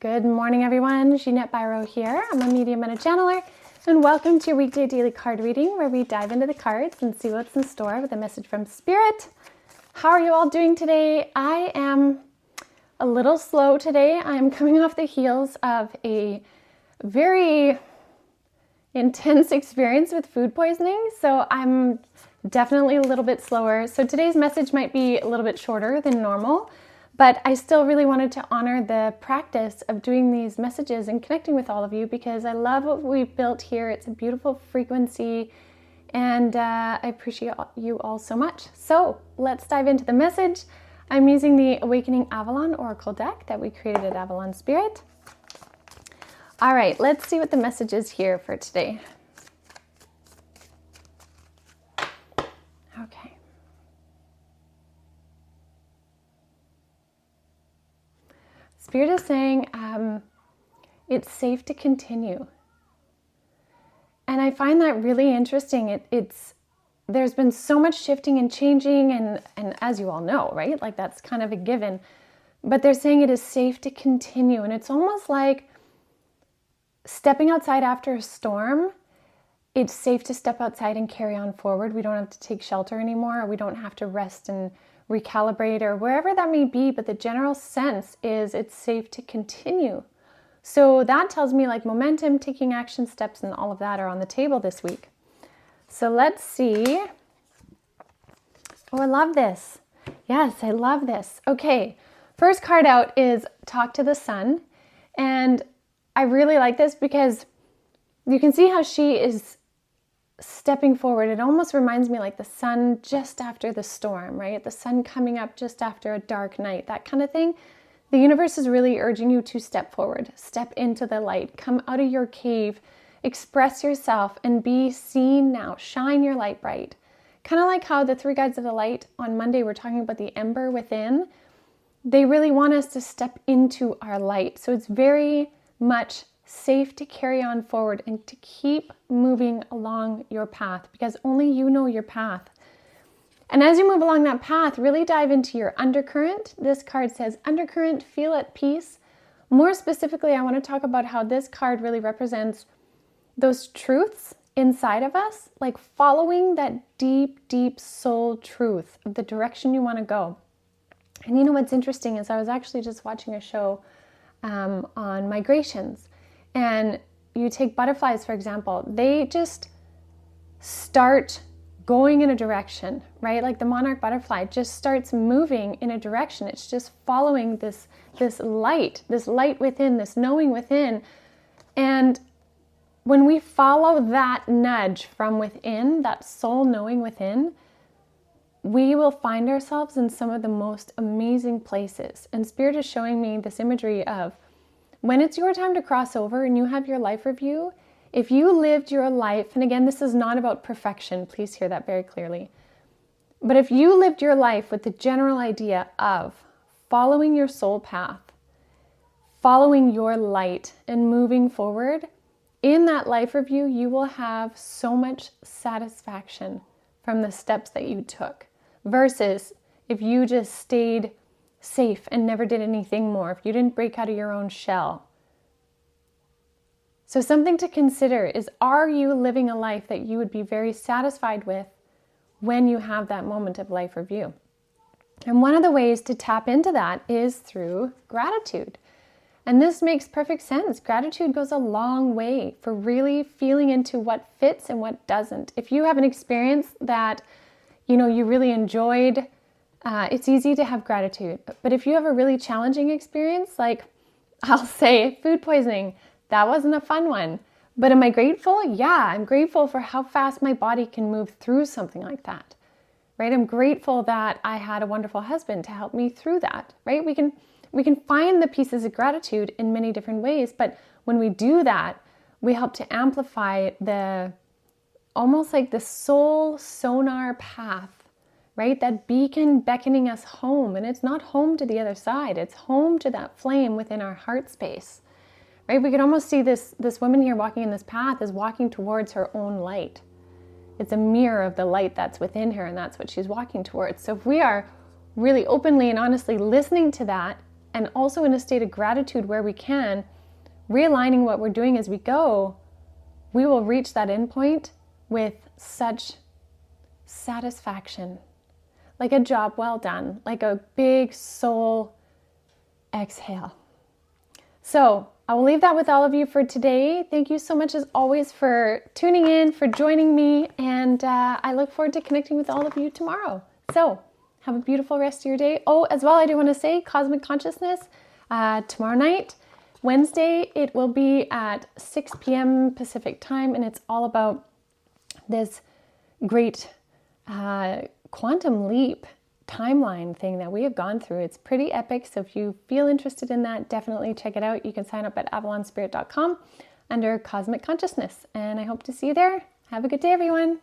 Good morning, everyone. Jeanette Biro here. I'm a medium and a channeler, and welcome to your weekday daily card reading where we dive into the cards and see what's in store with a message from Spirit. How are you all doing today? I am a little slow today. I am coming off the heels of a very intense experience with food poisoning, so I'm definitely a little bit slower. So today's message might be a little bit shorter than normal, but I still really wanted to honor the practice of doing these messages and connecting with all of you because I love what we've built here. It's a beautiful frequency, and I appreciate you all so much. So let's dive into the message. I'm using the Awakening Avalon Oracle deck that we created at Avalon Spirit. All right, let's see what the message is here for today. Okay. Spirit is saying it's safe to continue. And I find that really interesting. There's been so much shifting and changing, and as you all know, right? Like that's kind of a given. But they're saying it is safe to continue. And it's almost like stepping outside after a storm. It's safe to step outside and carry on forward. We don't have to take shelter anymore. Or we don't have to rest and recalibrate or wherever that may be. But the general sense is it's safe to continue. So that tells me like momentum, taking action steps, and all of that are on the table this week. So let's see. Oh, I love this. Yes, I love this. Okay, first card out is Talk to the Sun. And I really like this because you can see how she is stepping forward. It almost reminds me like the sun just after the storm, right? The sun coming up just after a dark night, that kind of thing. The universe is really urging you to step forward, step into the light, come out of your cave, express yourself and be seen now. Shine your light bright. Kind of like how the three guides of the light on Monday were talking about the ember within. They really want us to step into our light. So it's very much safe to carry on forward and to keep moving along your path because only you know your path. And as you move along that path, really dive into your undercurrent. This card says undercurrent, feel at peace. More specifically, I want to talk about how this card really represents those truths inside of us, like following that deep, deep soul truth of the direction you want to go. And you know what's interesting is I was actually just watching a show on migrations. And you take butterflies, for example, they just start going in a direction, right? Like the monarch butterfly just starts moving in a direction. It's just following this light within, this knowing within. And when we follow that nudge from within, that soul knowing within, we will find ourselves in some of the most amazing places. And Spirit is showing me this imagery of when it's your time to cross over and you have your life review, if you lived your life, and again, this is not about perfection, please hear that very clearly. But if you lived your life with the general idea of following your soul path, following your light and moving forward, in that life review, you will have so much satisfaction from the steps that you took versus if you just stayed safe and never did anything more, if you didn't break out of your own shell. So something to consider is, are you living a life that you would be very satisfied with when you have that moment of life review? And one of the ways to tap into that is through gratitude. And this makes perfect sense. Gratitude goes a long way for really feeling into what fits and what doesn't. If you have an experience that, you really enjoyed, it's easy to have gratitude. But if you have a really challenging experience, like I'll say food poisoning, that wasn't a fun one. But am I grateful? Yeah, I'm grateful for how fast my body can move through something like that, right? I'm grateful that I had a wonderful husband to help me through that, right? We can find the pieces of gratitude in many different ways, but when we do that, we help to amplify almost like the soul sonar path, right? That beacon beckoning us home. And it's not home to the other side. It's home to that flame within our heart space, right? We could almost see this woman here walking in this path is walking towards her own light. It's a mirror of the light that's within her, and that's what she's walking towards. So if we are really openly and honestly listening to that and also in a state of gratitude where we can, realigning what we're doing as we go, we will reach that endpoint with such satisfaction, like a job well done, like a big soul exhale. So I will leave that with all of you for today. Thank you so much as always for tuning in, for joining me, and I look forward to connecting with all of you tomorrow. So have a beautiful rest of your day. Oh, as well, I do want to say Cosmic Consciousness tomorrow night, Wednesday, it will be at 6 p.m. Pacific time, and it's all about this great quantum leap timeline thing that we have gone through. It's pretty epic. So if you feel interested in that, definitely check it out. You can sign up at avalonspirit.com under Cosmic Consciousness. And I hope to see you there. Have a good day, everyone.